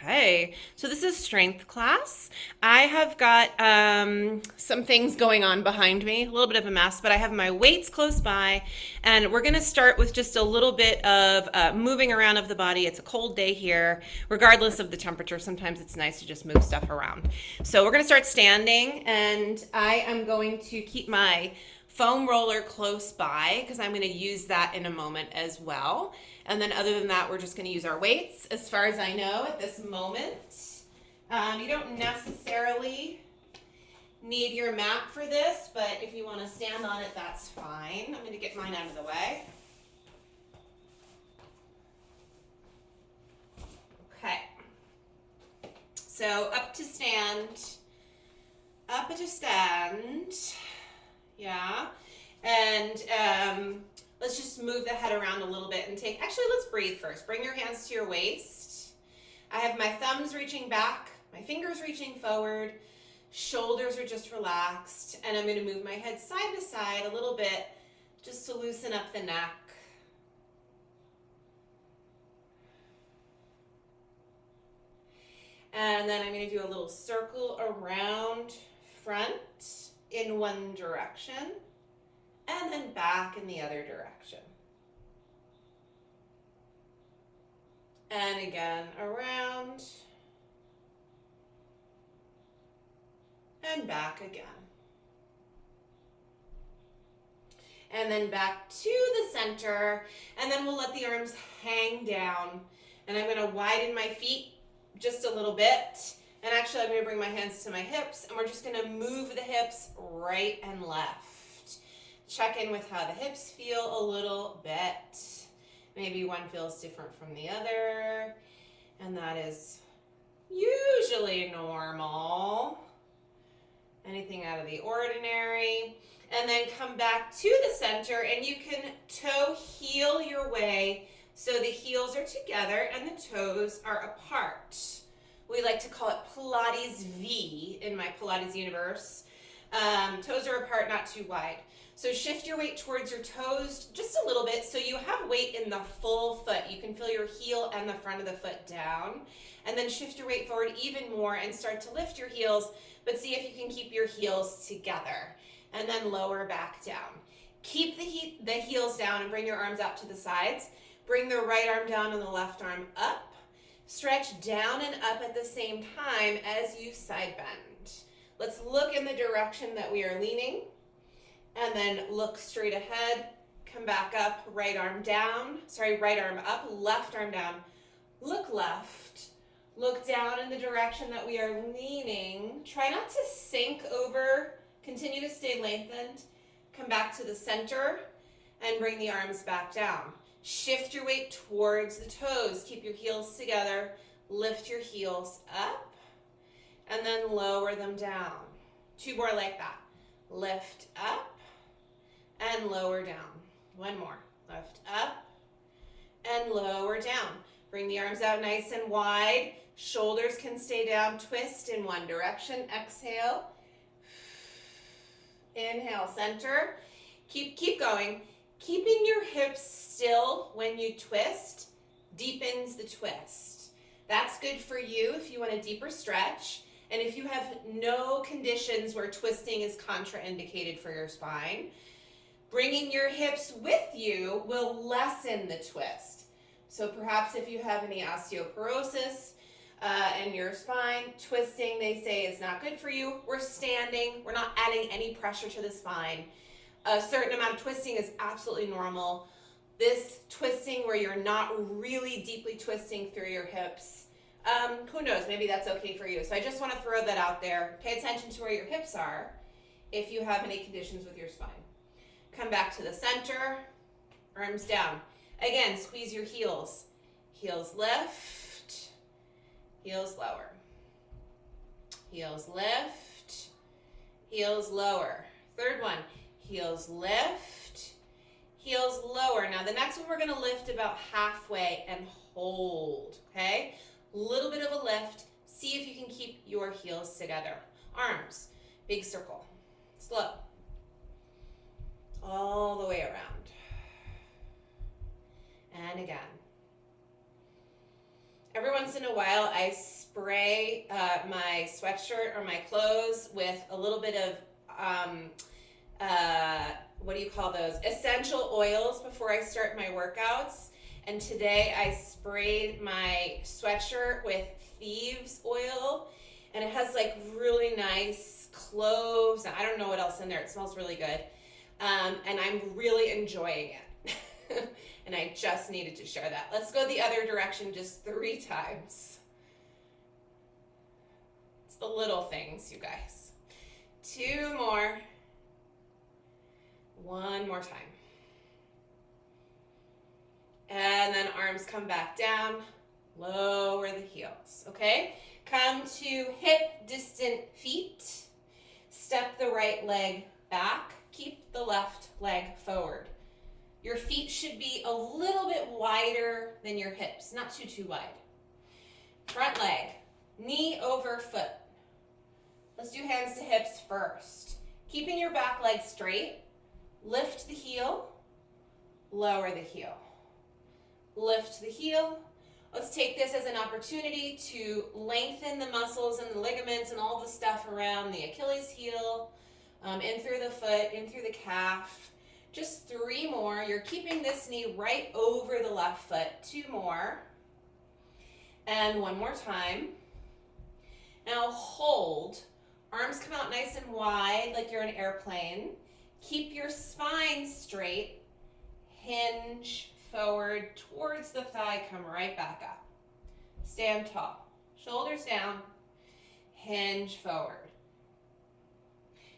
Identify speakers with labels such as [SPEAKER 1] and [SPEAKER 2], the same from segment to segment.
[SPEAKER 1] Okay, so this is strength class. I have got some things going on behind me, a little bit of a mess, but I have my weights close by, and we're going to start with just a little bit of moving around of the body. It's a cold day here, regardless of the temperature. Sometimes it's nice to just move stuff around. So we're going to start standing, and I am going to keep my foam roller close by because I'm going to use that in a moment as well. And then other than that, we're just going to use our weights as far as I know at this moment. You don't necessarily need your mat for this, but if you want to stand on it, that's fine. I'm going to get mine out of the way. Okay. So up to stand. Up to stand. Yeah. And let's just move the head around a little bit and actually, let's breathe first. Bring your hands to your waist. I have my thumbs reaching back, my fingers reaching forward, shoulders are just relaxed, and I'm going to move my head side to side a little bit just to loosen up the neck. And then I'm going to do a little circle around front in one direction, and then back in the other direction. And again, around, and back again. And then back to the center, and then we'll let the arms hang down. And I'm going to widen my feet just a little bit. And actually, I'm going to bring my hands to my hips, and we're just going to move the hips right and left. Check in with how the hips feel a little bit. Maybe one feels different from the other, and that is usually normal. Anything out of the ordinary. And then come back to the center, and you can toe heel your way so the heels are together and the toes are apart. We like to call it Pilates V in my Pilates universe. Toes are apart, not too wide. So shift your weight towards your toes just a little bit so you have weight in the full foot. You can feel your heel and the front of the foot down. And then shift your weight forward even more and start to lift your heels, but see if you can keep your heels together. And then lower back down. Keep the heels down and bring your arms out to the sides. Bring the right arm down and the left arm up. Stretch down and up at the same time as you side bend. Let's look in the direction that we are leaning, and then look straight ahead. Come back up, right arm up, left arm down. Look left. Look down in the direction that we are leaning. Try not to sink over. Continue to stay lengthened. Come back to the center and bring the arms back down. Shift your weight towards the toes. Keep your heels together. Lift your heels up and then lower them down. Two more like that. Lift up and lower down. One more. Lift up and lower down. Bring the arms out nice and wide. Shoulders can stay down. Twist in one direction. Exhale. Inhale, center. Keep going. Keeping your hips still when you twist deepens the twist. That's good for you if you want a deeper stretch. And if you have no conditions where twisting is contraindicated for your spine, bringing your hips with you will lessen the twist. So perhaps if you have any osteoporosis in your spine, twisting, they say, is not good for you. We're standing. We're not adding any pressure to the spine. A certain amount of twisting is absolutely normal. This twisting where you're not really deeply twisting through your hips, who knows, maybe that's okay for you. So I just want to throw that out there. Pay attention to where your hips are if you have any conditions with your spine. Come back to the center, arms down. Again, squeeze your heels. Heels lift, heels lower. Heels lift, heels lower. Third one. Heels lift, heels lower. Now the next one we're going to lift about halfway and hold, okay? A little bit of a lift. See if you can keep your heels together. Arms, big circle, slow. All the way around. And again. Every once once in a while I spray my sweatshirt or my clothes with a little bit of what do you call those? Essential oils before I start my workouts. And today I sprayed my sweatshirt with thieves oil, and it has like really nice cloves. I don't know what else in there. It smells really good. And I'm really enjoying it. And I just needed to share that. Let's go the other direction just 3 times. It's the little things, you guys. 2 more. 1 more time. And then arms come back down, lower the heels, okay? Come to hip distant feet. Step the right leg back. Keep the left leg forward. Your feet should be a little bit wider than your hips, not too wide. Front leg, knee over foot. Let's do hands to hips first. Keeping your back leg straight, lift the heel, lower the heel. Lift the heel. Let's take this as an opportunity to lengthen the muscles and the ligaments and all the stuff around the Achilles heel, in through the foot, in through the calf. Just 3 more. You're keeping this knee right over the left foot. 2 more. And 1 more time. Now hold. Arms come out nice and wide like you're an airplane. Keep your spine straight. Hinge forward towards the thigh. Come right back up. Stand tall. Shoulders down. Hinge forward.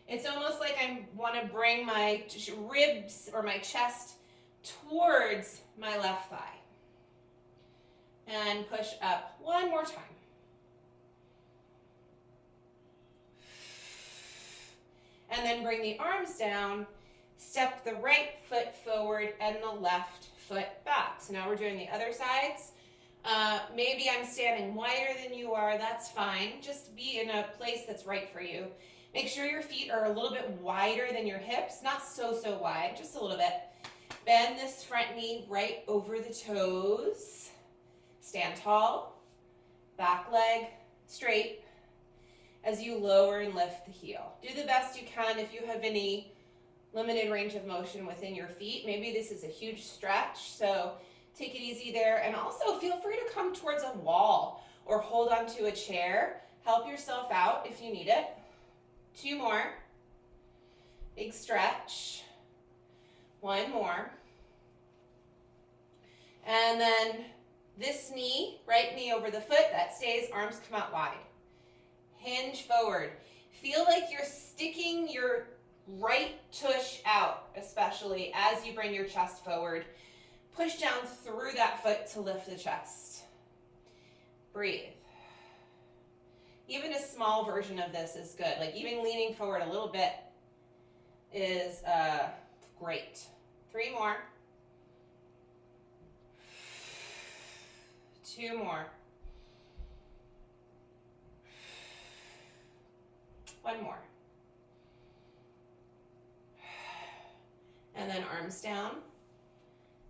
[SPEAKER 1] It's almost like I want to bring my ribs or my chest towards my left thigh. And push up 1 more time. And then bring the arms down. Step the right foot forward and the left foot back. So now we're doing the other sides. Maybe I'm standing wider than you are. That's fine. Just be in a place that's right for you. Make sure your feet are a little bit wider than your hips. Not so wide, just a little bit. Bend this front knee right over the toes. Stand tall. Back leg straight as you lower and lift the heel. Do the best you can if you have any limited range of motion within your feet. Maybe this is a huge stretch, so take it easy there. And also feel free to come towards a wall or hold onto a chair. Help yourself out if you need it. 2 more. Big stretch. 1 more. And then this knee, right knee over the foot, that stays, arms come out wide. Hinge forward. Feel like you're sticking your right tush out, especially as you bring your chest forward. Push down through that foot to lift the chest. Breathe. Even a small version of this is good. Like even leaning forward a little bit is great. 3 more. 2 more. 1 more. And then arms down.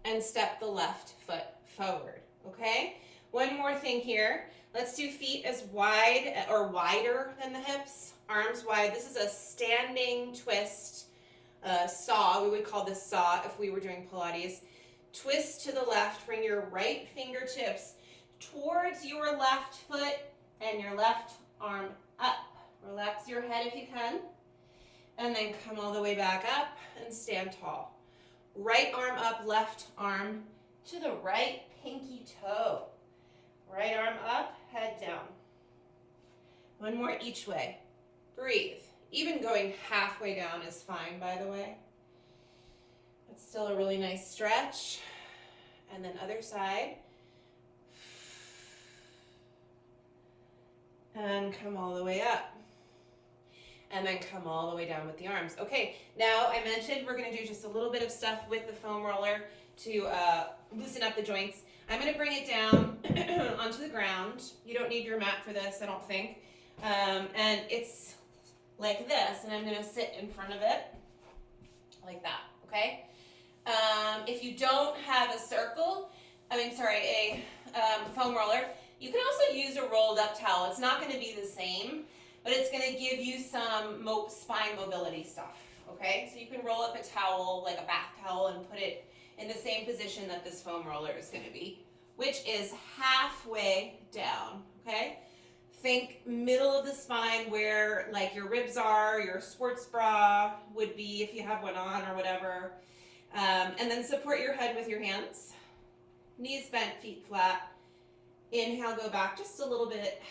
[SPEAKER 1] And step the left foot forward, okay? 1 more thing here. Let's do feet as wide or wider than the hips. Arms wide. This is a standing twist saw. We would call this saw if we were doing Pilates. Twist to the left. Bring your right fingertips towards your left foot and your left arm up. Relax your head if you can. And then come all the way back up and stand tall. Right arm up, left arm to the right pinky toe. Right arm up, head down. 1 more each way. Breathe. Even going halfway down is fine, by the way. It's still a really nice stretch. And then other side. And come all the way up. And then come all the way down with the arms. Okay, now I mentioned we're going to do just a little bit of stuff with the foam roller to loosen up the joints. I'm going to bring it down onto the ground. You don't need your mat for this, I don't think. And it's like this, and I'm going to sit in front of it like that, okay? If you don't have a foam roller, You can also use a rolled up towel. It's not going to be the same, but it's going to give you some spine mobility stuff, okay? So you can roll up a towel, like a bath towel, and put it in the same position that this foam roller is going to be, which is halfway down, okay? Think middle of the spine where like your ribs are, your sports bra would be if you have one on or whatever. And then support your head with your hands. Knees bent, feet flat. Inhale, go back just a little bit.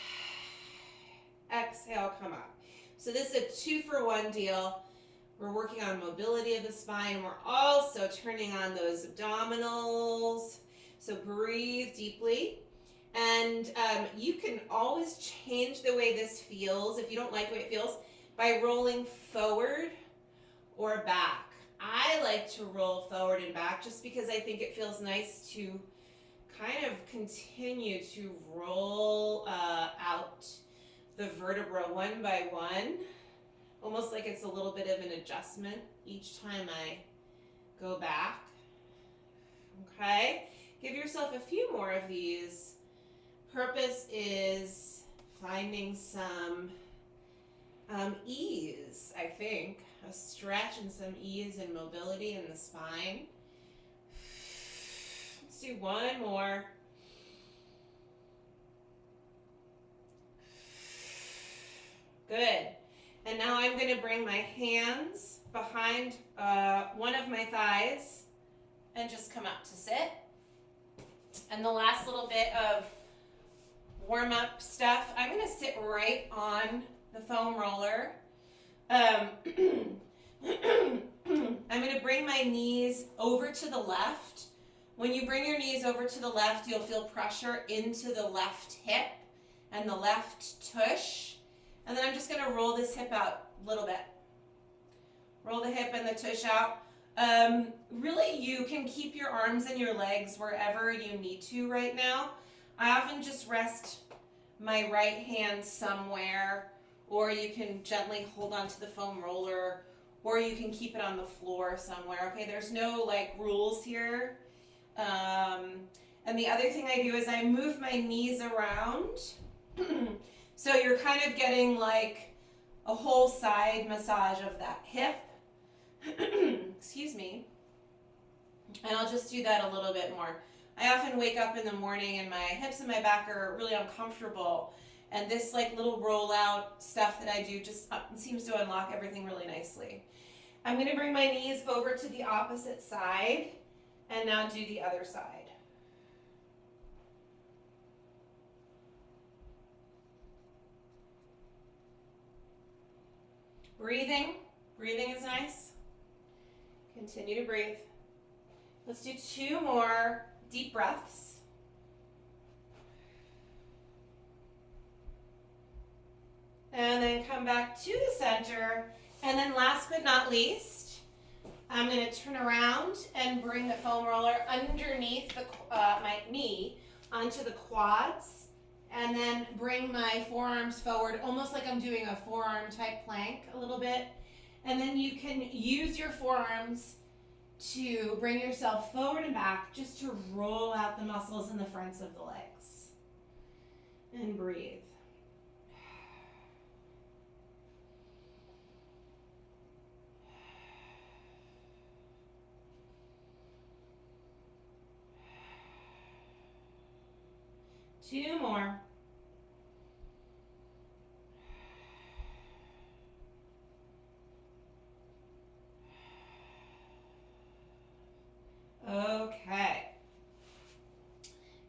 [SPEAKER 1] Exhale, come up. So this is a 2-for-1 deal. We're working on mobility of the spine. We're also turning on those abdominals. So breathe deeply. And you can always change the way this feels, if you don't like the way it feels, by rolling forward or back. I like to roll forward and back just because I think it feels nice to kind of continue to roll out the vertebra one by one, almost like it's a little bit of an adjustment each time I go back. Okay, give yourself a few more of these. Purpose is finding some ease, I think, a stretch and some ease and mobility in the spine. Let's do one more. Good. And now I'm going to bring my hands behind one of my thighs and just come up to sit. And the last little bit of warm-up stuff, I'm going to sit right on the foam roller. I'm going to bring my knees over to the left. When you bring your knees over to the left, you'll feel pressure into the left hip and the left tush. And then I'm just going to roll this hip out a little bit. Roll the hip and the tush out. Really, you can keep your arms and your legs wherever you need to right now. I often just rest my right hand somewhere, or you can gently hold onto the foam roller, or you can keep it on the floor somewhere. Okay, there's no like rules here. And the other thing I do is I move my knees around. So you're kind of getting like a whole side massage of that hip. Excuse me. And I'll just do that a little bit more. I often wake up in the morning and my hips and my back are really uncomfortable. And this like little rollout stuff that I do just seems to unlock everything really nicely. I'm going to bring my knees over to the opposite side and now do the other side. Breathing is nice. Continue to breathe. Let's do 2 more deep breaths. And then come back to the center. And then last but not least, I'm going to turn around and bring the foam roller underneath my knee onto the quads. And then bring my forearms forward, almost like I'm doing a forearm type plank a little bit. And then you can use your forearms to bring yourself forward and back just to roll out the muscles in the fronts of the legs. And breathe. Two more. Okay.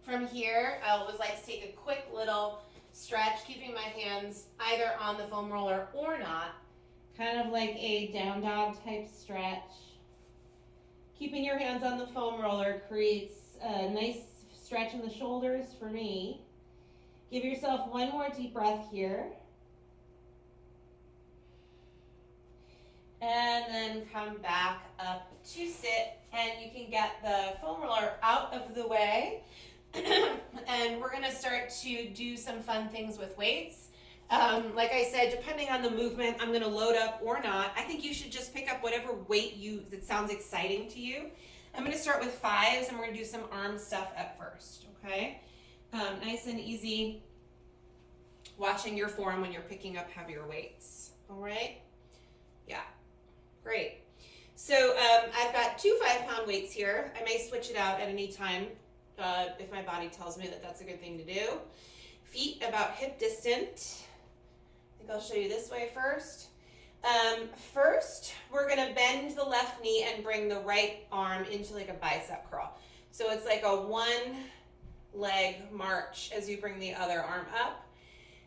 [SPEAKER 1] From here, I always like to take a quick little stretch, keeping my hands either on the foam roller or not. Kind of like a down dog type stretch. Keeping your hands on the foam roller creates a nice stretch in the shoulders for me. Give yourself one more deep breath here. And then come back up to sit, and you can get the foam roller out of the way. And we're gonna start to do some fun things with weights. Like I said, depending on the movement, I'm gonna load up or not. I think you should just pick up whatever weight that sounds exciting to you. I'm gonna start with 5s, and we're gonna do some arm stuff at first, okay? Nice and easy, watching your form when you're picking up heavier weights. All right? Yeah, great. So I've got 2 5-pound weights here. I may switch it out at any time if my body tells me that that's a good thing to do. Feet about hip distant. I think I'll show you this way first. First, we're gonna bend the left knee and bring the right arm into like a bicep curl. So it's like a 1-leg march as you bring the other arm up.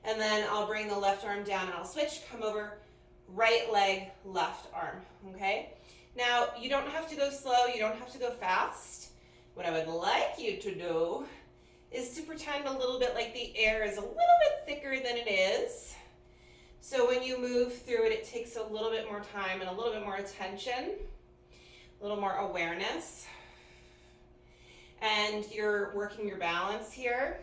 [SPEAKER 1] And then I'll bring the left arm down and I'll switch, come over, right leg, left arm, okay? Now, you don't have to go slow, you don't have to go fast. What I would like you to do is to pretend a little bit like the air is a little bit thicker than it is. So when you move through it, it takes a little bit more time and a little bit more attention, a little more awareness. And you're working your balance here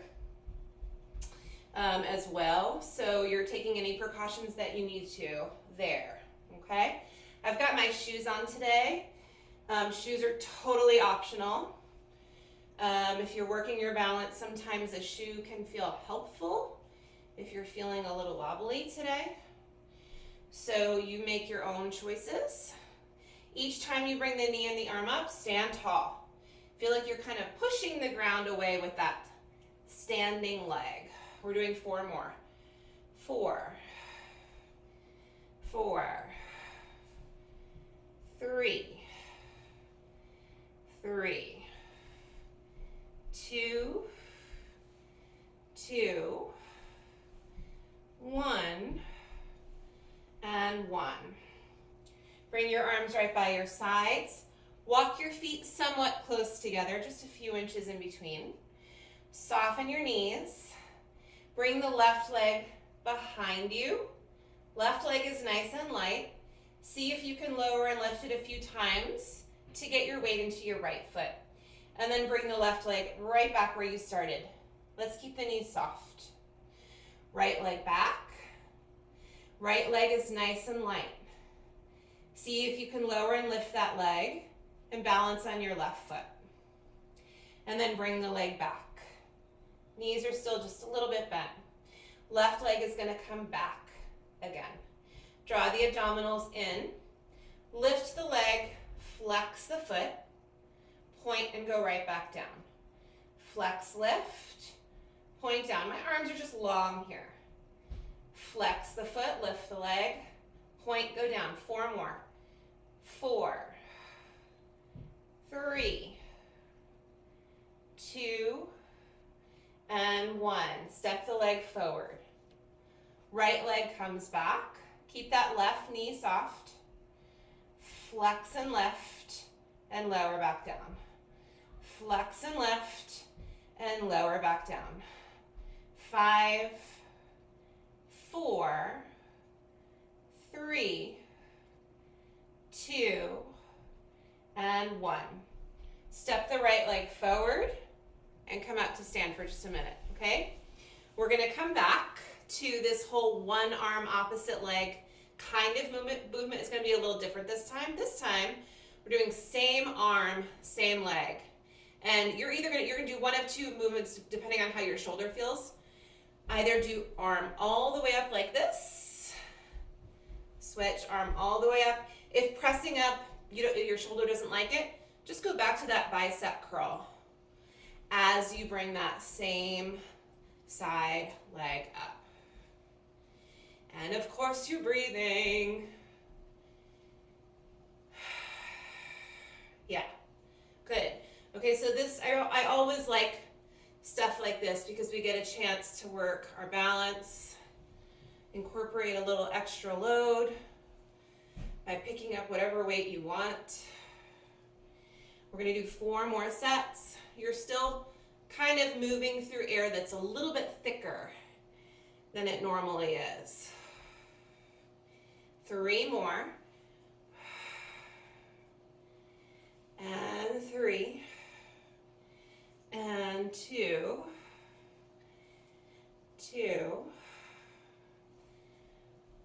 [SPEAKER 1] as well. So you're taking any precautions that you need to there, okay? I've got my shoes on today. Shoes are totally optional. If you're working your balance, sometimes a shoe can feel helpful if you're feeling a little wobbly today. So you make your own choices. Each time you bring the knee and the arm up, stand tall. Feel like you're kind of pushing the ground away with that standing leg. We're doing 4 more. 4, 4, 3, 3, 2, 2, 1, and 1. Bring your arms right by your sides. Walk your feet somewhat close together, just a few inches in between. Soften your knees. Bring the left leg behind you. Left leg is nice and light. See if you can lower and lift it a few times to get your weight into your right foot. And then bring the left leg right back where you started. Let's keep the knees soft. Right leg back. Right leg is nice and light. See if you can lower and lift that leg and balance on your left foot. And then bring the leg back. Knees are still just a little bit bent. Left leg is going to come back again. Draw the abdominals in. Lift the leg, flex the foot, point and go right back down. Flex, lift, point down. My arms are just long here. Flex the foot, lift the leg, point, go down. 4 more. 4, 3, 2, and 1. Step the leg forward. Right leg comes back. Keep that left knee soft. Flex and lift and lower back down. Flex and lift and lower back down. 5, 4, 3, 2, and 1. Step the right leg forward and come out to stand for just a minute, okay? We're gonna come back to this whole 1 arm opposite leg kind of movement. Is gonna be a little different this time. This time, we're doing same arm, same leg. And you're gonna do one of 2 movements depending on how your shoulder feels. Either do arm all the way up like this, switch arm all the way up. If pressing up, your shoulder doesn't like it, just go back to that bicep curl as you bring that same side leg up. And of course you're breathing. Yeah, good. Okay, so this, I always like stuff like this because we get a chance to work our balance, incorporate a little extra load by picking up whatever weight you want. We're gonna do 4 more sets. You're still kind of moving through air that's a little bit thicker than it normally is. 3 more. And 3. And 2. 2.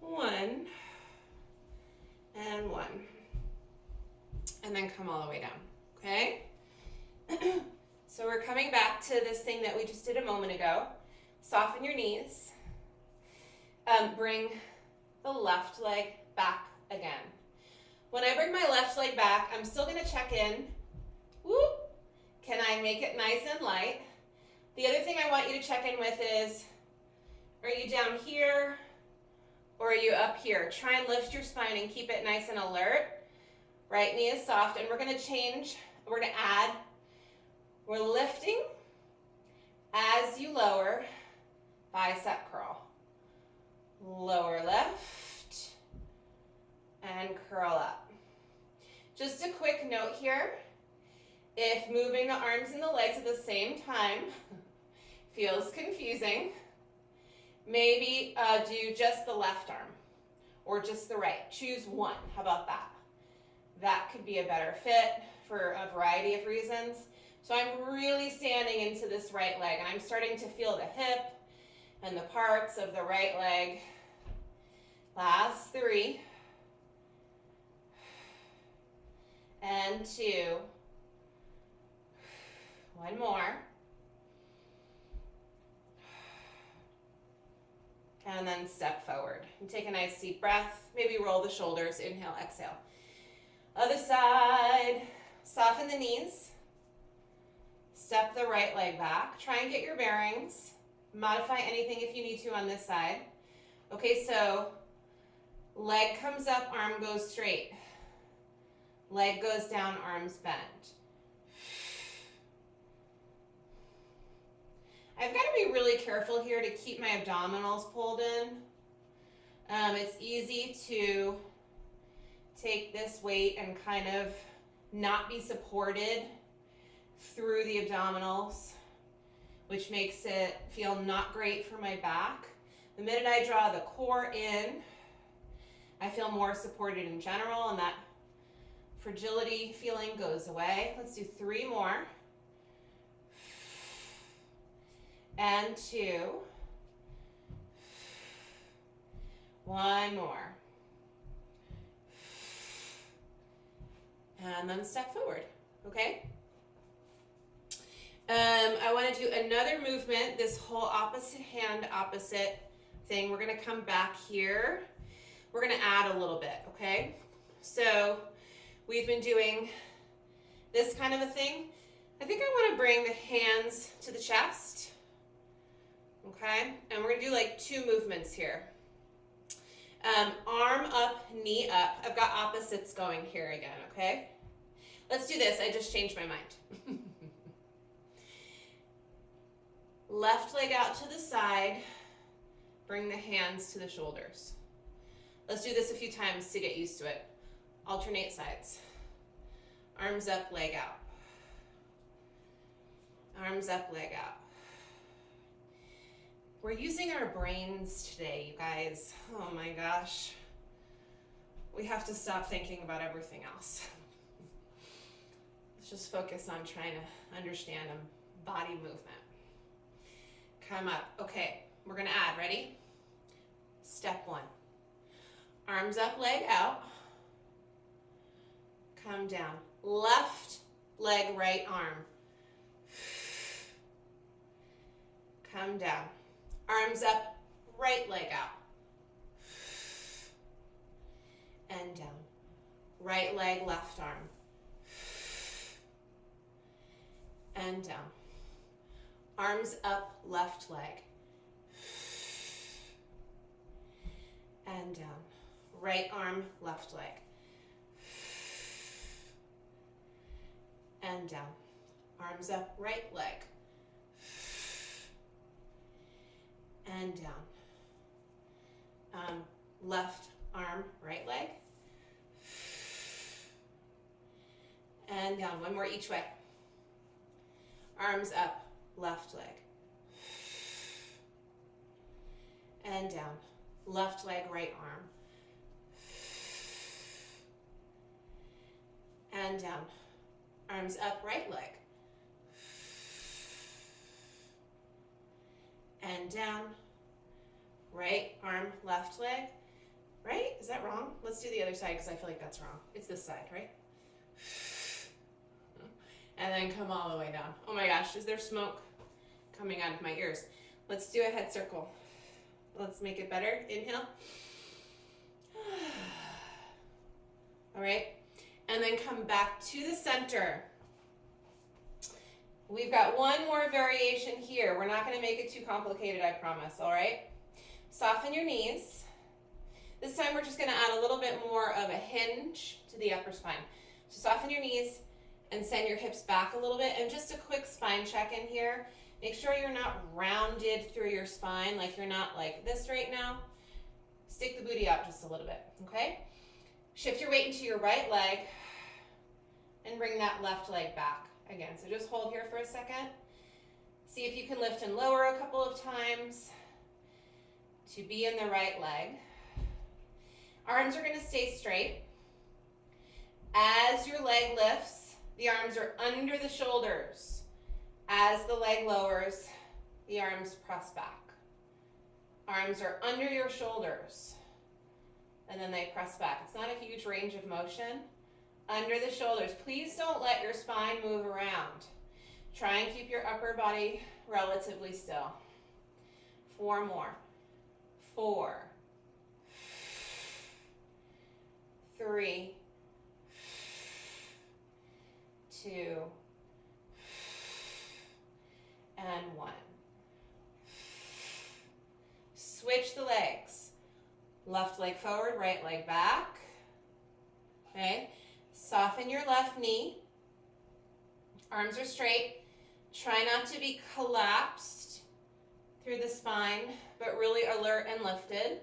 [SPEAKER 1] 1. And 1. And then come all the way down, okay? So we're coming back to this thing that we just did a moment ago. Soften your knees. Bring the left leg back again. When I bring my left leg back, I'm still going to check in. Whoop. Can I make it nice and light? The other thing I want you to check in with is, are you down here or are you up here? Try and lift your spine and keep it nice and alert. Right knee is soft, and we're going to change. We're going to add. We're lifting as you lower, bicep curl. Lower left and curl up. Just a quick note here, if moving the arms and the legs at the same time feels confusing, maybe do just the left arm or just the right. Choose one. How about that? That could be a better fit for a variety of reasons. So I'm really standing into this right leg, and I'm starting to feel the hip and the parts of the right leg. Last 3. And 2. 1 more. And then step forward. And take a nice deep breath. Maybe roll the shoulders. Inhale, exhale. Other side. Soften the knees. Step the right leg back. Try and get your bearings. Modify anything if you need to on this side. Okay, so leg comes up, arm goes straight. Leg goes down, arms bend. I've got to be really careful here to keep my abdominals pulled in. It's easy to take this weight and kind of not be supported through the abdominals, which makes it feel not great for my back. The minute I draw the core in, I feel more supported in general, and that fragility feeling goes away. Let's do 3 more. And 2. 1 more. And then step forward, okay? I want to do another movement, this whole opposite hand, opposite thing. We're going to come back here. We're going to add a little bit, okay? So we've been doing this kind of a thing. I think I want to bring the hands to the chest, okay? And we're going to do like 2 movements here. Arm up, knee up. I've got opposites going here again, okay? Let's do this. I just changed my mind. Left leg out to the side. Bring the hands to the shoulders. Let's do this a few times to get used to it. Alternate sides. Arms up, leg out. Arms up, leg out. We're using our brains today, you guys. Oh my gosh. We have to stop thinking about everything else. Let's just focus on trying to understand a body movement. Come up. Okay, we're gonna add. Ready? Step 1. Arms up, leg out. Come down. Left leg, right arm. Come down. Arms up, right leg out. And down. Right leg, left arm. And down. Arms up, left leg. And down. Right arm, left leg. And down. Arms up, right leg. And down. Left arm, right leg. And down. 1 more each way. Arms up, left leg. And down. Left leg, right arm. And down. Arms up, right leg. And down. Right arm, left leg. Right? Is that wrong? Let's do the other side because I feel like that's wrong. It's this side, right? And then come all the way down. Oh my gosh, is there smoke coming out of my ears? Let's do a head circle. Let's make it better. Inhale. All right. And then come back to the center. We've got one more variation here. We're not going to make it too complicated, I promise, all right? Soften your knees. This time we're just going to add a little bit more of a hinge to the upper spine. So soften your knees and send your hips back a little bit. And just a quick spine check in here. Make sure you're not rounded through your spine, like you're not like this right now. Stick the booty out just a little bit, okay? Shift your weight into your right leg and bring that left leg back again. So just hold here for a second. See if you can lift and lower a couple of times to be in the right leg. Arms are going to stay straight. As your leg lifts, the arms are under the shoulders. As the leg lowers, the arms press back. Arms are under your shoulders, and then they press back. It's not a huge range of motion. Under the shoulders. Please don't let your spine move around. Try and keep your upper body relatively still. 4 more. 4, 3, 2, and 1. Switch the legs. Left leg forward, right leg back. Okay. Soften your left knee. Arms are straight. Try not to be collapsed through the spine, but really alert and lifted.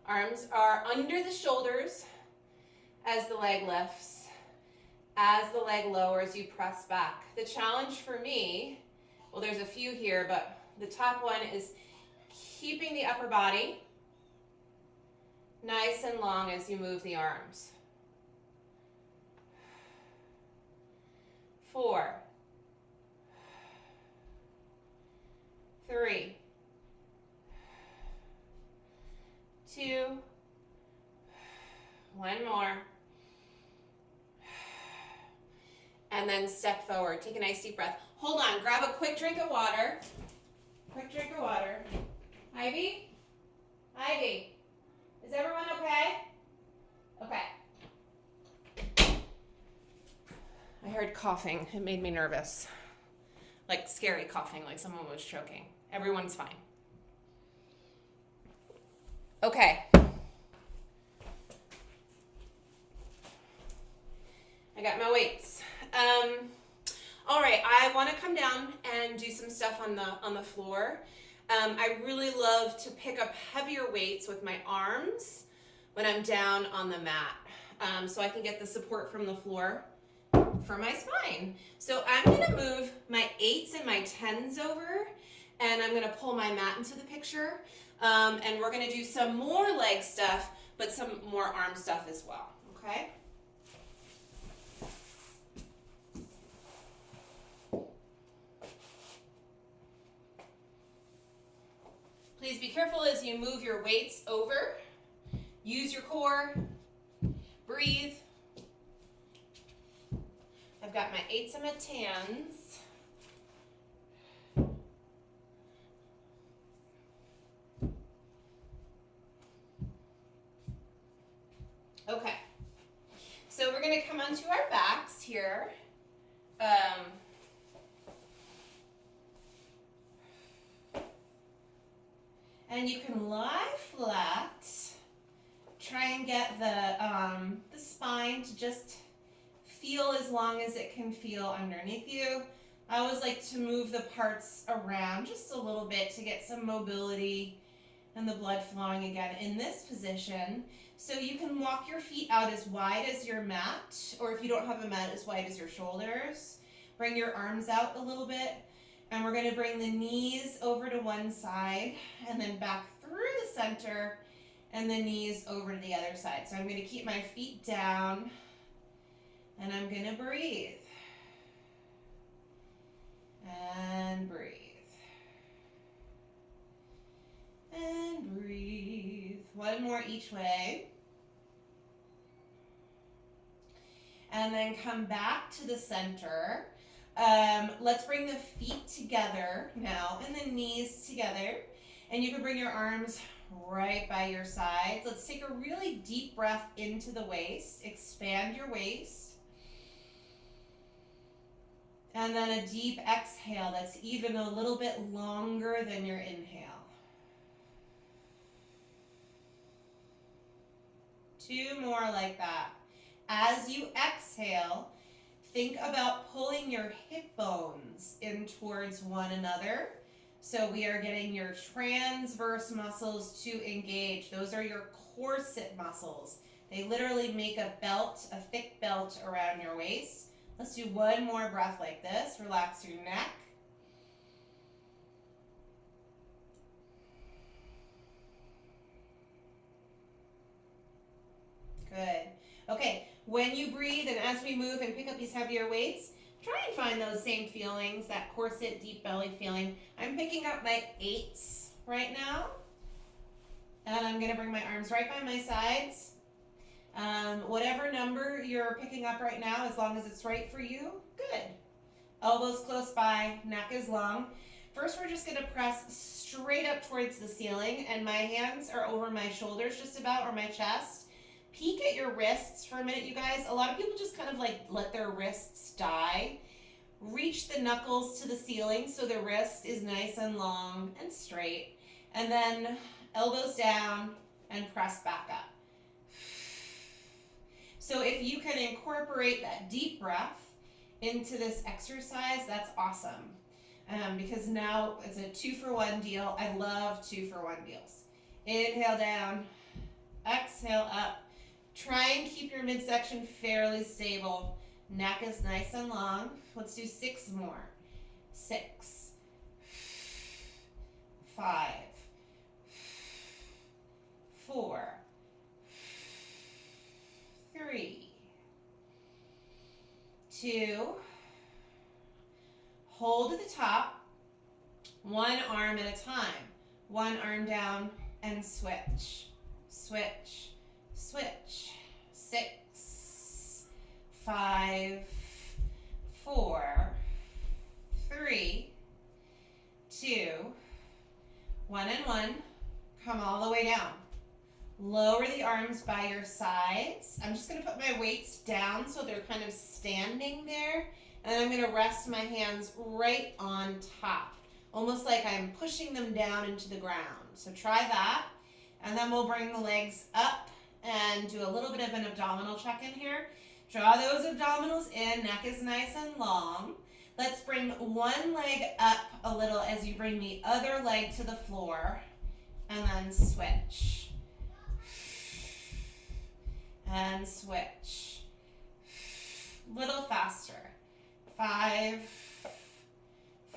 [SPEAKER 1] Arms are under the shoulders as the leg lifts. As the leg lowers, you press back. The challenge for me, well, there's a few here, but the top one is keeping the upper body nice and long as you move the arms. 4, 3, 2, 1 more. And then step forward. Take a nice deep breath. Hold on. Grab a quick drink of water. Quick drink of water. Ivy? Ivy? Is everyone okay? Okay. I heard coughing. It made me nervous. Like scary coughing, like someone was choking. Everyone's fine. Okay. I got my weights. All right, I want to come down and do some stuff on the floor. I really love to pick up heavier weights with my arms when I'm down on the mat, so I can get the support from the floor for my spine. So I'm going to move my 8s and my 10s over, and I'm going to pull my mat into the picture, and we're going to do some more leg stuff, but some more arm stuff as well, okay? Please be careful as you move your weights over. Use your core. Breathe. I've got my 8s and my 10s. Okay. So we're going to come onto our backs here. And you can lie flat. Try and get the spine to just feel as long as it can feel underneath you. I always like to move the parts around just a little bit to get some mobility and the blood flowing again in this position. So you can walk your feet out as wide as your mat, or if you don't have a mat, as wide as your shoulders. Bring your arms out a little bit. And we're going to bring the knees over to one side and then back through the center and the knees over to the other side. So I'm going to keep my feet down and I'm going to breathe. And breathe. And breathe. One more each way. And then come back to the center. Let's bring the feet together now and the knees together. And you can bring your arms right by your sides. Let's take a really deep breath into the waist. Expand your waist. And then a deep exhale that's even a little bit longer than your inhale. 2 more like that. As you exhale, think about pulling your hip bones in towards one another. So we are getting your transverse muscles to engage. Those are your corset muscles. They literally make a belt, a thick belt around your waist. Let's do one more breath like this. Relax your neck. Good. Okay, when you breathe and as we move and pick up these heavier weights, try and find those same feelings, that corset, deep belly feeling. I'm picking up my 8s right now. And I'm gonna bring my arms right by my sides. Whatever number you're picking up right now, as long as it's right for you, good. Elbows close by, neck is long. First, we're just gonna press straight up towards the ceiling, and my hands are over my shoulders just about, or my chest. Peek at your wrists for a minute, you guys. A lot of people just kind of like let their wrists die. Reach the knuckles to the ceiling so the wrist is nice and long and straight. And then elbows down and press back up. So if you can incorporate that deep breath into this exercise, that's awesome. Because now it's a 2-for-1 deal. I love 2-for-1 deals. Inhale down, exhale up. Try and keep your midsection fairly stable. Neck is nice and long. Let's do 6 more. 6, 5, 4, 3, 2. Hold at the top. 1 arm at a time. 1 arm down and switch. Switch. Switch. 6, 5, 4, 3, 2, 1 and 1. Come all the way down. Lower the arms by your sides. I'm just going to put my weights down so they're kind of standing there. And I'm going to rest my hands right on top, almost like I'm pushing them down into the ground. So try that. And then we'll bring the legs up and do a little bit of an abdominal check in here. Draw those abdominals in, neck is nice and long. Let's bring one leg up a little as you bring the other leg to the floor, and then switch. And switch. Little faster. 5,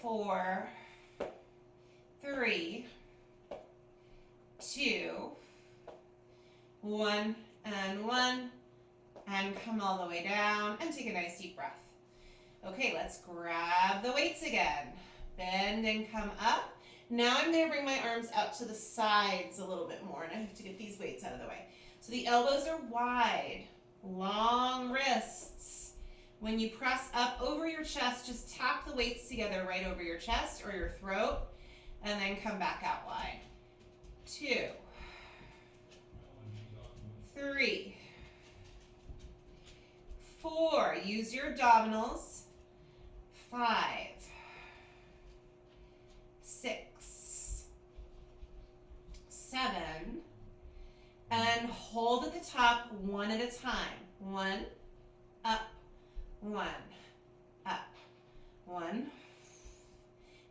[SPEAKER 1] 4, 3, 2, 1 and 1, and come all the way down and take a nice deep breath. Okay, let's grab the weights again. Bend and come up. Now I'm going to bring my arms out to the sides a little bit more, and I have to get these weights out of the way. So the elbows are wide, long wrists. When you press up over your chest, just tap the weights together right over your chest or your throat, and then come back out wide. 2, 3, 4. Use your abdominals. 5, 6, 7, and hold at the top 1 at a time. 1, up, 1, up, 1,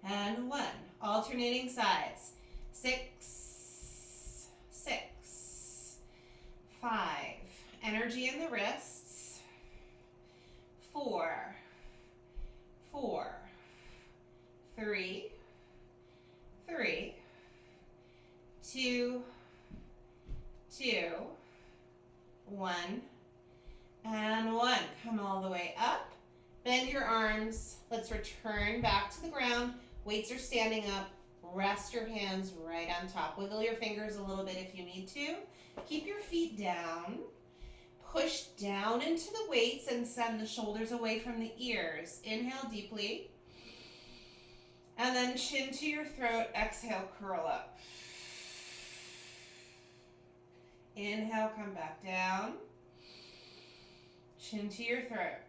[SPEAKER 1] and 1. Alternating sides. 6, 6, 5. Energy in the wrists. 4, 4, 3, 3, 2, 2, 1, and 1. Come all the way up. Bend your arms. Let's return back to the ground. Weights are standing up. Rest your hands right on top. Wiggle your fingers a little bit if you need to. Keep your feet down. push down into the weights and send the shoulders away from the ears. Inhale deeply. And then chin to your throat. Exhale, curl up. Inhale, come back down. Chin to your throat.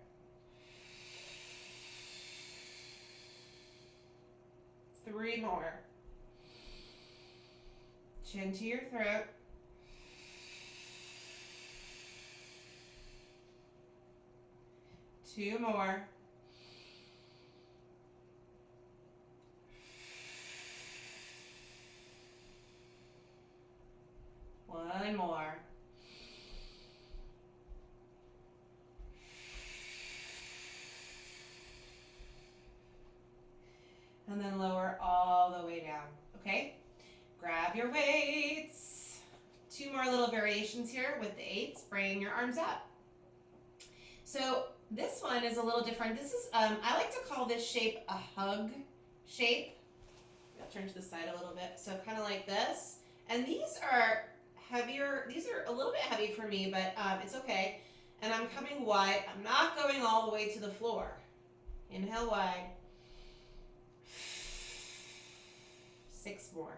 [SPEAKER 1] Three more. Chin to your throat. Two more. One more. And then lower all the way down, okay? Grab your weights. Two more little variations here with the eights, bringing your arms up. So this one is a little different. This is, I like to call this shape a hug shape. I'll turn to the side a little bit. So kind of like this. And these are heavier. These are a little bit heavy for me, but it's okay. And I'm coming wide. I'm not going all the way to the floor. Inhale wide. 6 more.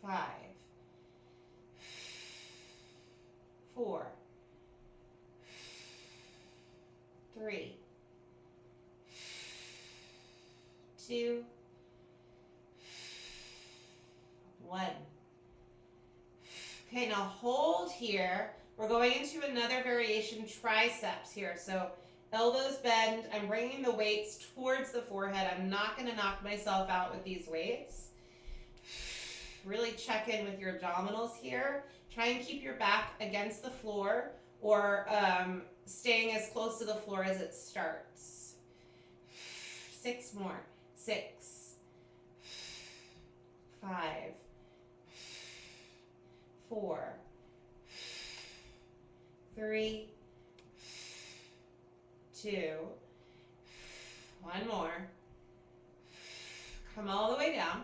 [SPEAKER 1] 5. 4. 3. 2. 1. Okay, now hold here. We're going into another variation, triceps here. So elbows bend. I'm bringing the weights towards the forehead. I'm not going to knock myself out with these weights. Really check in with your abdominals here. Try and keep your back against the floor or staying as close to the floor as it starts. 6 more. 6. 5. 4. 3. 2. 1 more. Come all the way down.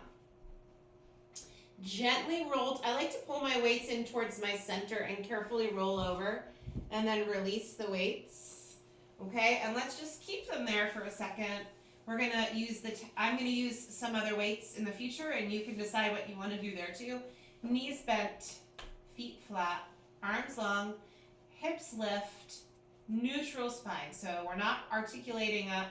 [SPEAKER 1] Gently roll. I like to pull my weights in towards my center and carefully roll over and then release the weights. Okay, and let's just keep them there for a second. We're gonna use I'm gonna use some other weights in the future, and you can decide what you want to do there too. Knees bent, feet flat, arms long, hips lift, neutral spine. So we're not articulating up.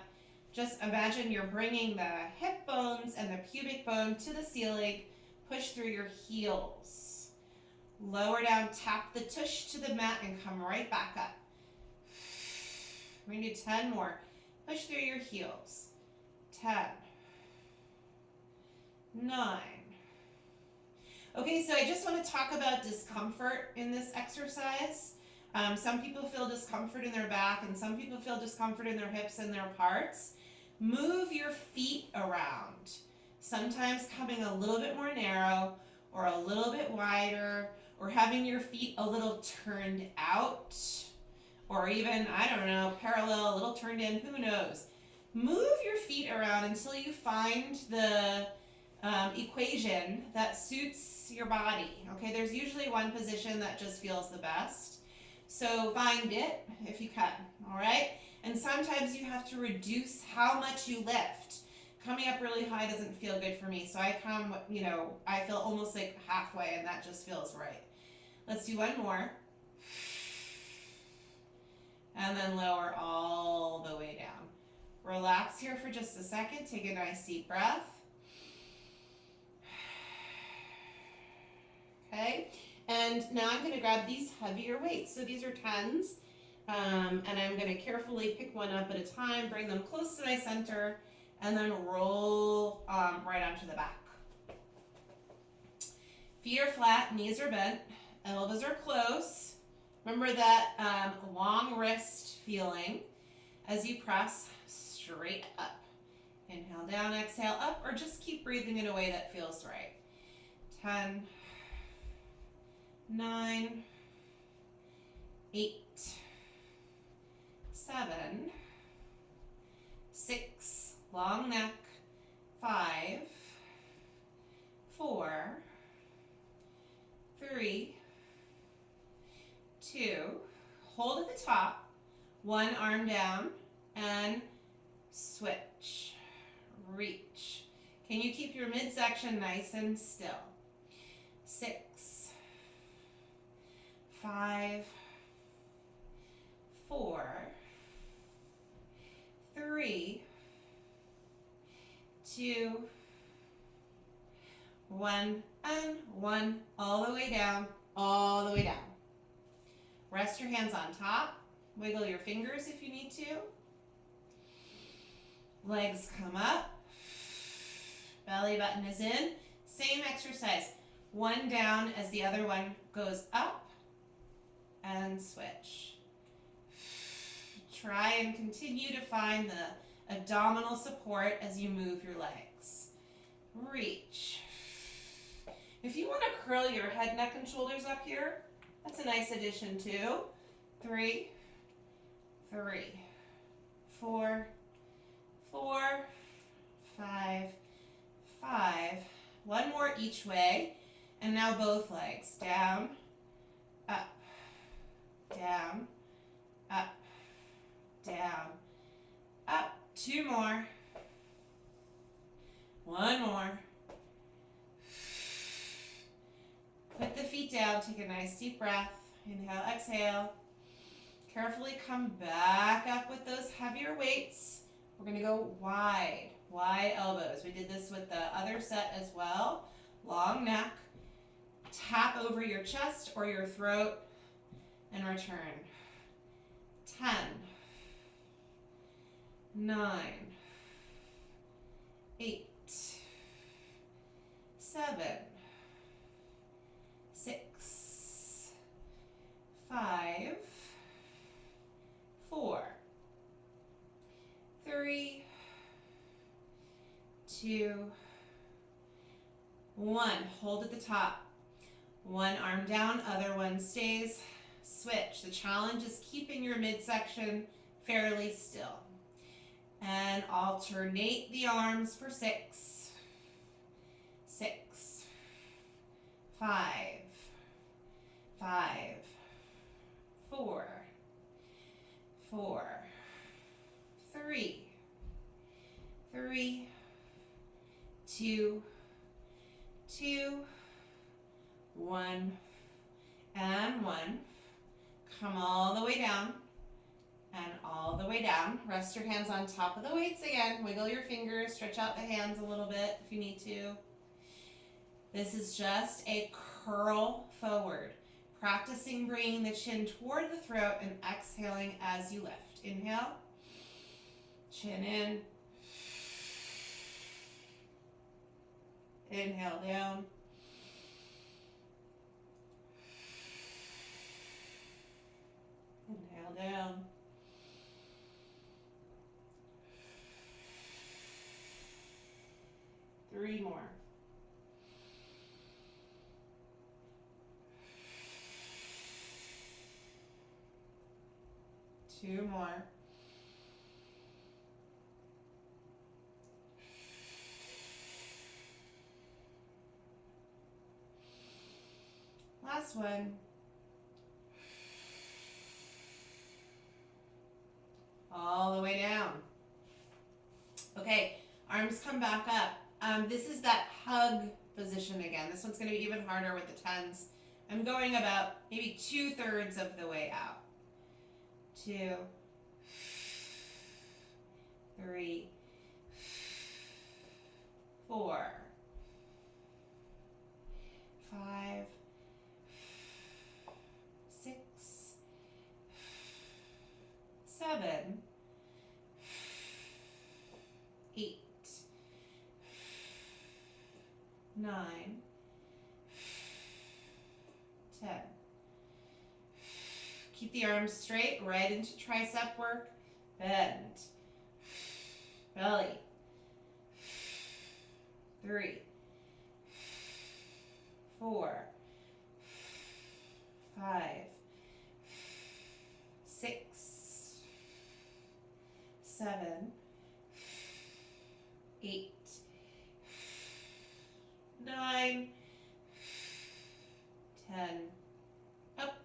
[SPEAKER 1] Just imagine you're bringing the hip bones and the pubic bone to the ceiling. Push through your heels. Lower down, tap the tush to the mat and come right back up. We're going to do 10 more. Push through your heels. 10. 9. Okay, so I just want to talk about discomfort in this exercise. Some people feel discomfort in their back and some people feel discomfort in their hips and their parts. Move your feet around. Sometimes coming a little bit more narrow or a little bit wider or having your feet a little turned out or even, I don't know, parallel, a little turned in, who knows. Move your feet around until you find the equation that suits your body. Okay, there's usually one position that just feels the best. So find it if you can, all right? And sometimes you have to reduce how much you lift. Coming up really high doesn't feel good for me, so I come, I feel almost like halfway, and that just feels right. Let's do one more. And then lower all the way down. Relax here for just a second. Take a nice deep breath. Okay, and now I'm going to grab these heavier weights. So these are 10s, and I'm going to carefully pick one up at a time, bring them close to my center, and then roll right onto the back. Feet are flat, knees are bent, elbows are close. Remember that long wrist feeling as you press straight up. Inhale down, exhale up, or just keep breathing in a way that feels right. 10, 9, 8, 7, 6, long neck, 5, 4, 3, 2, hold at the top, one arm down, and switch, reach. Can you keep your midsection nice and still? 6, 5, 4, 3, 2, 1, and 1, all the way down, all the way down. Rest your hands on top. Wiggle your fingers if you need to. Legs come up. Belly button is in. Same exercise. One down as the other one goes up and switch. Try and continue to find the abdominal support as you move your legs. Reach. If you want to curl your head, neck, and shoulders up here, that's a nice addition too. 3, 3, 4, 4, 5, 5. One more each way. And now both legs. Down, up, down, up, down, up. 2 more. 1 more. Put the feet down. Take a nice deep breath. Inhale, exhale. Carefully come back up with those heavier weights. We're going to go wide, wide elbows. We did this with the other set as well. Long neck. Tap over your chest or your throat and return. 10, 9, 8, 7, 6, 5, 4, 3, 2, 1. Hold at the top. One arm down, other one stays. Switch. The challenge is keeping your midsection fairly still. And alternate the arms for 6, 6, 5, 5, 4, 4, 3, 3, 2, 2, 1, and 1. Come all the way down and all the way down. Rest your hands on top of the weights again. Wiggle your fingers, stretch out the hands a little bit if you need to. This is just a curl forward. Practicing bringing the chin toward the throat and exhaling as you lift. Inhale, chin in. Inhale down. Inhale down. Three more. Two more. Last one. All the way down. Okay, arms come back up. This is that hug position again. This one's going to be even harder with the 10s. I'm going about maybe 2/3 of the way out. 2, 3, 4, 5, 6, 7, 8, 9, 10. Keep the arms straight, right into tricep work. Bend. Belly. 3, 4, 5, 6, 7, 8, 9, 10. Up.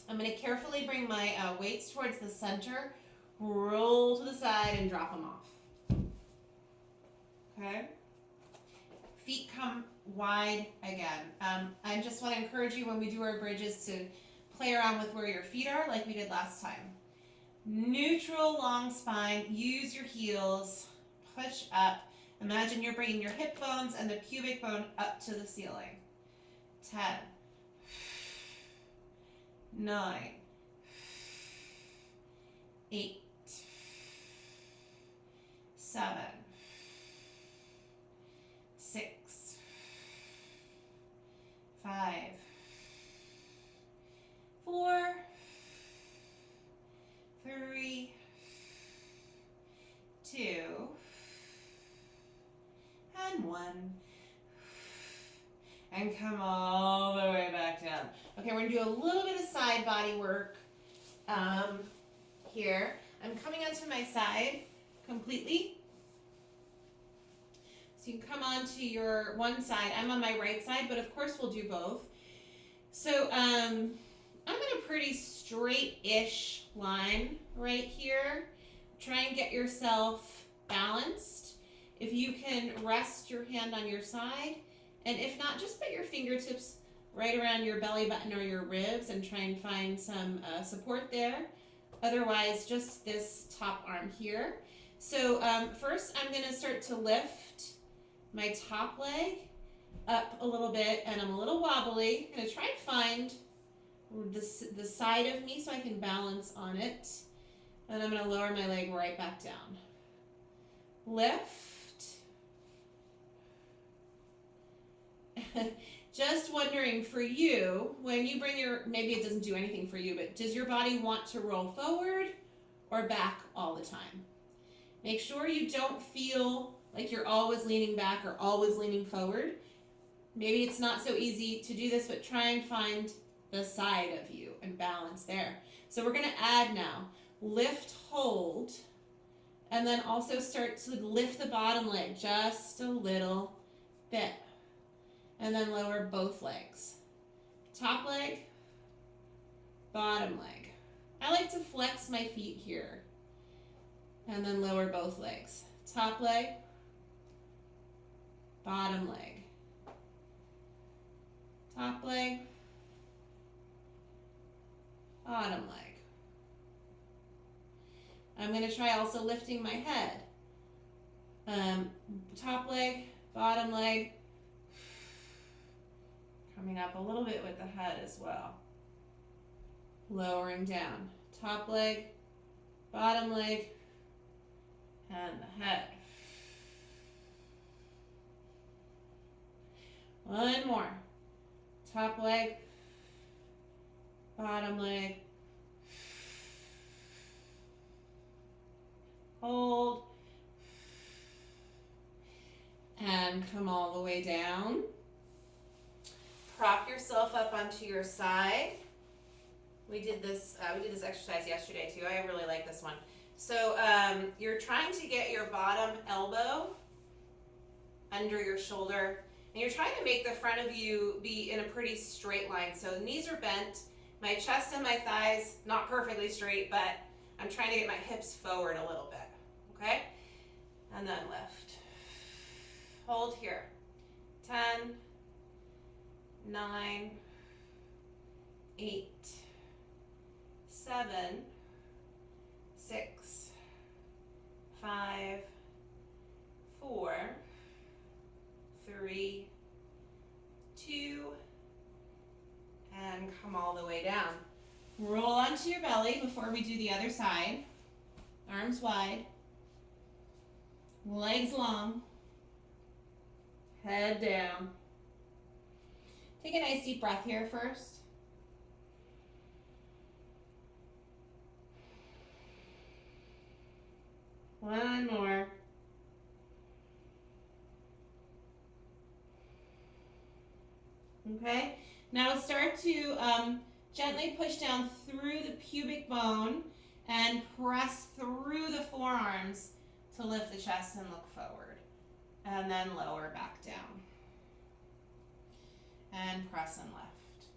[SPEAKER 1] I'm going to carefully bring my weights towards the center, roll to the side, and drop them off. Okay? Feet come wide again. I just want to encourage you when we do our bridges to play around with where your feet are like we did last time. Neutral, long spine. Use your heels. Push up. Imagine you're bringing your hip bones and the pubic bone up to the ceiling. 10, 9, 8, 7, 6, 5, 4, 3, 2, and 1. And come all the way back down. Okay, we're gonna do a little bit of side body work here. I'm coming onto my side completely. So you can come onto your one side. I'm on my right side, but of course we'll do both. So I'm in a pretty straight-ish line right here. Try and get yourself balanced. If you can rest your hand on your side, and if not, just put your fingertips right around your belly button or your ribs and try and find some support there. Otherwise, just this top arm here. So first, I'm going to start to lift my top leg up a little bit, and I'm a little wobbly. I'm going to try and find the side of me so I can balance on it. And I'm going to lower my leg right back down. Lift. Just wondering for you, when you bring your, maybe it doesn't do anything for you, but does your body want to roll forward or back all the time? Make sure you don't feel like you're always leaning back or always leaning forward. Maybe it's not so easy to do this, but try and find the side of you and balance there. So we're going to add now, lift, hold, and then also start to lift the bottom leg just a little bit. And then lower both legs. Top leg, bottom leg. I like to flex my feet here. And then lower both legs. Top leg, bottom leg. Top leg, bottom leg. I'm going to try also lifting my head. Top leg, bottom leg. Coming up a little bit with the head as well. Lowering down. Top leg, bottom leg, and the head. One more. Top leg, bottom leg. Hold. And come all the way down. Prop yourself up onto your side. We did this exercise yesterday too. I really like this one. So you're trying to get your bottom elbow under your shoulder, and you're trying to make the front of you be in a pretty straight line. So the knees are bent, my chest and my thighs not perfectly straight, but I'm trying to get my hips forward a little bit. Okay? And then lift. Hold here. 10, 9, 8, 7, 6, 5, 4, 3, 2, and come all the way down. Roll onto your belly before we do the other side. Arms wide, legs long, head down. Take a nice deep breath here first. One more. Okay, now start to gently push down through the pubic bone and press through the forearms to lift the chest and look forward. And then lower back down. And press and lift.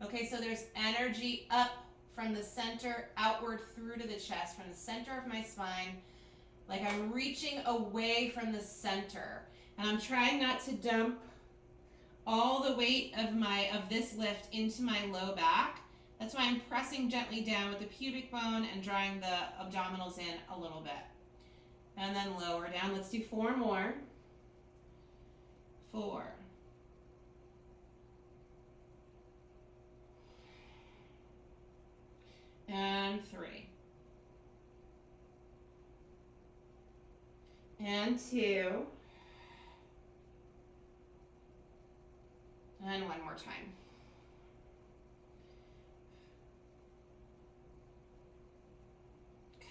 [SPEAKER 1] Okay, so there's energy up from the center outward through to the chest, from the center of my spine, like I'm reaching away from the center. And I'm trying not to dump all the weight of this lift into my low back. That's why I'm pressing gently down with the pubic bone and drawing the abdominals in a little bit. And then lower down. Let's do 4 more. 4. And 3. And 2. And 1 more time.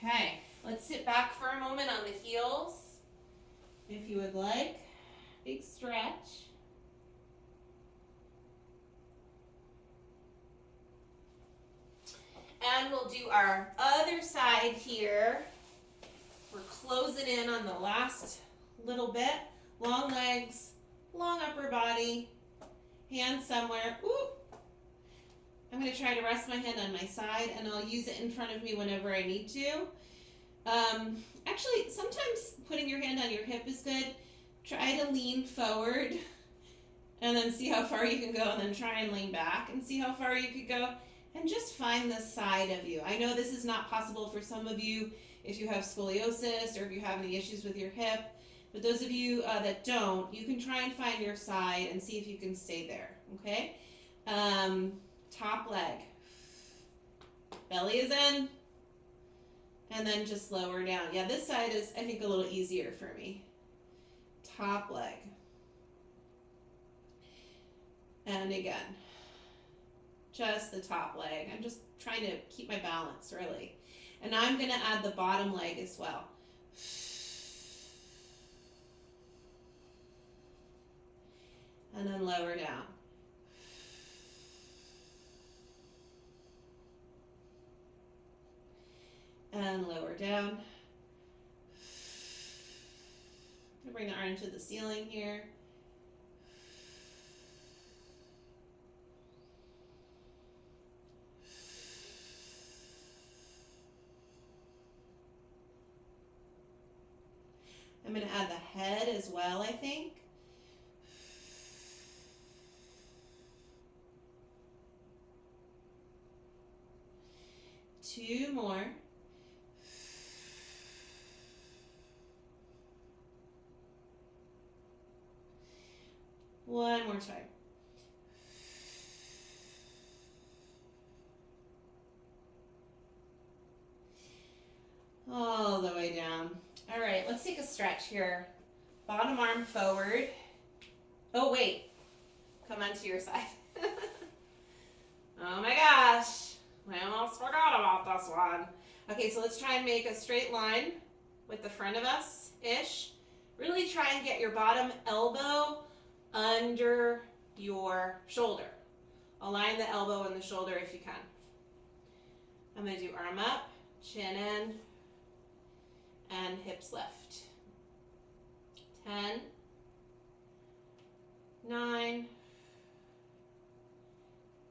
[SPEAKER 1] Okay, let's sit back for a moment on the heels, if you would like. Big stretch. And we'll do our other side here. We're closing in on the last little bit. Long legs, long upper body, hands somewhere. Ooh. I'm going to try to rest my hand on my side, and I'll use it in front of me whenever I need to. Actually, sometimes putting your hand on your hip is good. Try to lean forward, and then see how far you can go, and then try and lean back and see how far you could go, and just find the side of you. I know this is not possible for some of you if you have scoliosis or if you have any issues with your hip, but those of you that don't, you can try and find your side and see if you can stay there, okay? Top leg. Belly is in, and then just lower down. Yeah, this side is, I think, a little easier for me. Top leg. And again, just the top leg. I'm just trying to keep my balance, really. And now I'm going to add the bottom leg as well. And then lower down. And lower down. I'm going to bring the arm to the ceiling here. I'm going to add the head as well, I think. Two more. One more time. All the way down. All right, let's take a stretch here. Bottom arm forward. Oh, wait. Come onto your side. Oh my gosh. I almost forgot about this one. Okay, so let's try and make a straight line with the front of us-ish. Really try and get your bottom elbow under your shoulder. Align the elbow and the shoulder if you can. I'm going to do arm up, chin in, and hips lift. 10, 9,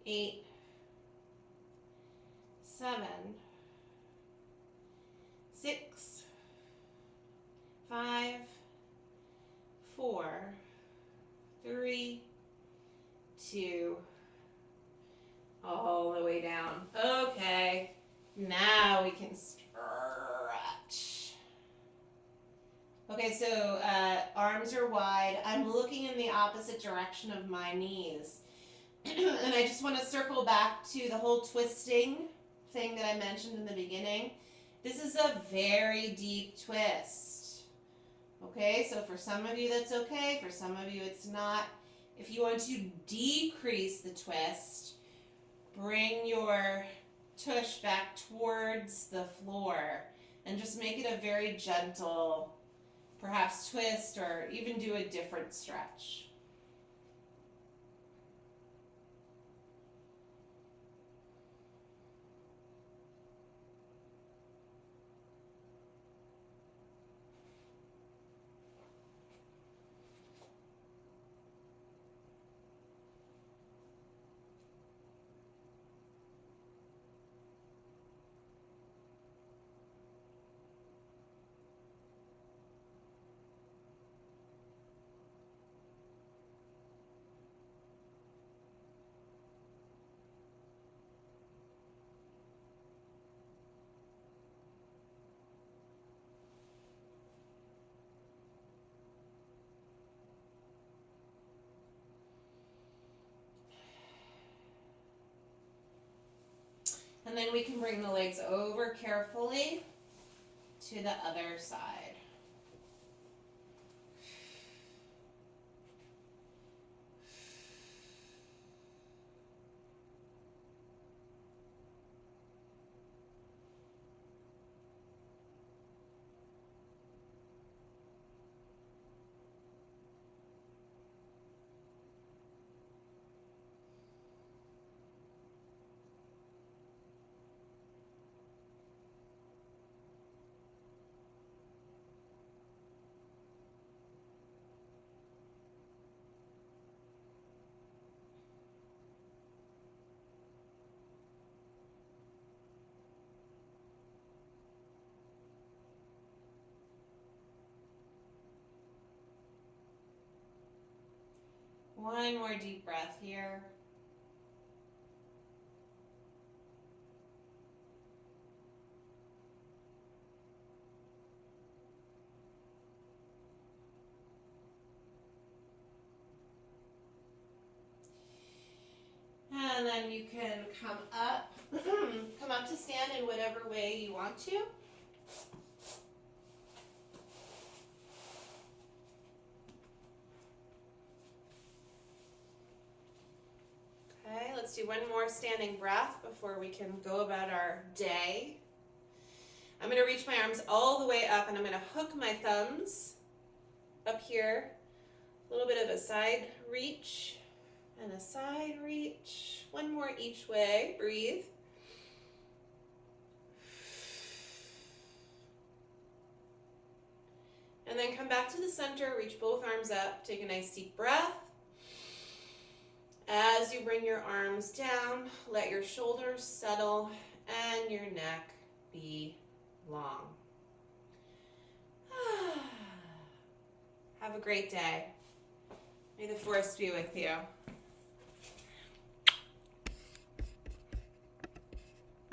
[SPEAKER 1] 8, 7, 6, 5, 4, 3, 2, all the way down. Okay, now we can stretch. Okay, so arms are wide. I'm looking in the opposite direction of my knees. And I just want to circle back to the whole twisting thing that I mentioned in the beginning. This is a very deep twist. Okay, so for some of you that's okay, for some of you it's not. If you want to decrease the twist, bring your tush back towards the floor and just make it a very gentle, perhaps twist, or even do a different stretch. And then we can bring the legs over carefully to the other side. One more deep breath here. And then you can come up, come up to stand in whatever way you want to. Okay, let's do one more standing breath before we can go about our day. I'm going to reach my arms all the way up and I'm going to hook my thumbs up here. A little bit of a side reach and a side reach. One more each way. Breathe. And then come back to the center. Reach both arms up. Take a nice deep breath. As you bring your arms down, let your shoulders settle and your neck be long. Have a great day. May the force be with you.